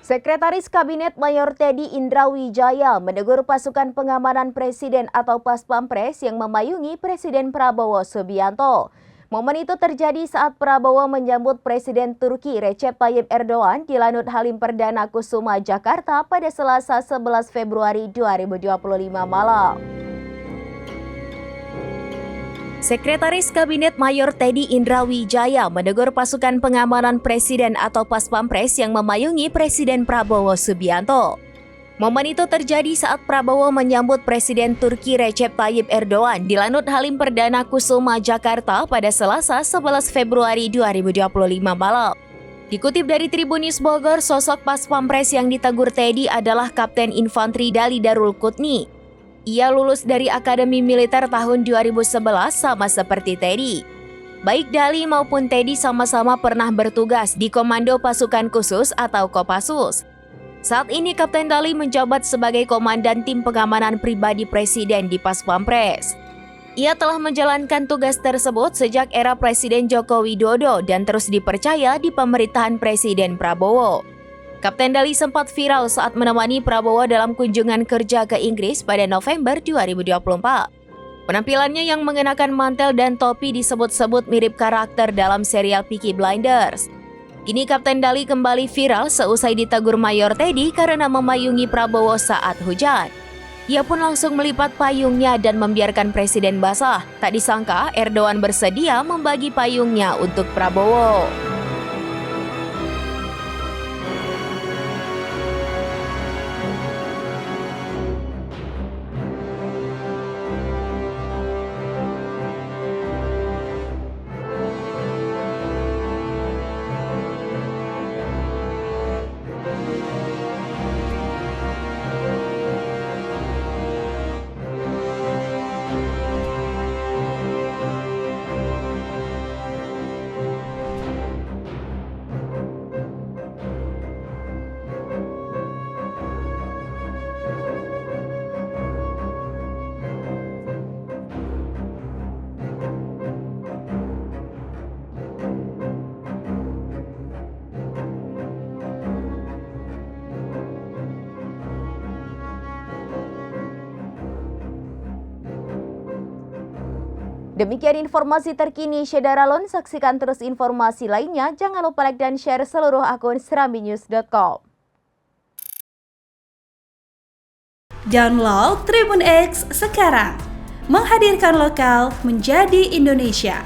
Sekretaris Kabinet Mayor Teddy Indrawijaya menegur pasukan pengamanan Presiden atau Paspampres yang memayungi Presiden Prabowo Subianto. Momen itu terjadi saat Prabowo menyambut Presiden Turki Recep Tayyip Erdogan di Lanut Halim Perdana Kusuma, Jakarta pada Selasa 11 Februari 2025 malam. Sekretaris Kabinet Mayor Teddy Indrawijaya menegur pasukan pengamanan Presiden atau Paspampres yang memayungi Presiden Prabowo Subianto. Momen itu terjadi saat Prabowo menyambut Presiden Turki Recep Tayyip Erdogan di Lanut Halim Perdana Kusuma, Jakarta pada Selasa 11 Februari 2025 malam. Dikutip dari Tribun News Bogor, sosok Paspampres yang ditegur Teddy adalah Kapten Infantri Dali Darul Qutni. Ia lulus dari Akademi Militer tahun 2011 sama seperti Teddy. Baik Dali maupun Teddy sama-sama pernah bertugas di Komando Pasukan Khusus atau Kopassus. Saat ini Kapten Dali menjabat sebagai Komandan Tim Pengamanan Pribadi Presiden di Paspampres. Ia telah menjalankan tugas tersebut sejak era Presiden Joko Widodo dan terus dipercaya di pemerintahan Presiden Prabowo. Kapten Dali sempat viral saat menemani Prabowo dalam kunjungan kerja ke Inggris pada November 2024. Penampilannya yang mengenakan mantel dan topi disebut-sebut mirip karakter dalam serial Peaky Blinders. Kini Kapten Dali kembali viral seusai ditegur Mayor Teddy karena memayungi Prabowo saat hujan. Ia pun langsung melipat payungnya dan membiarkan Presiden basah. Tak disangka Erdogan bersedia membagi payungnya untuk Prabowo. Demikian informasi terkini Syedaralon. Saksikan terus informasi lainnya. Jangan lupa like dan share seluruh akun serambinews.com. Download Tribun X sekarang. Menghadirkan lokal menjadi Indonesia.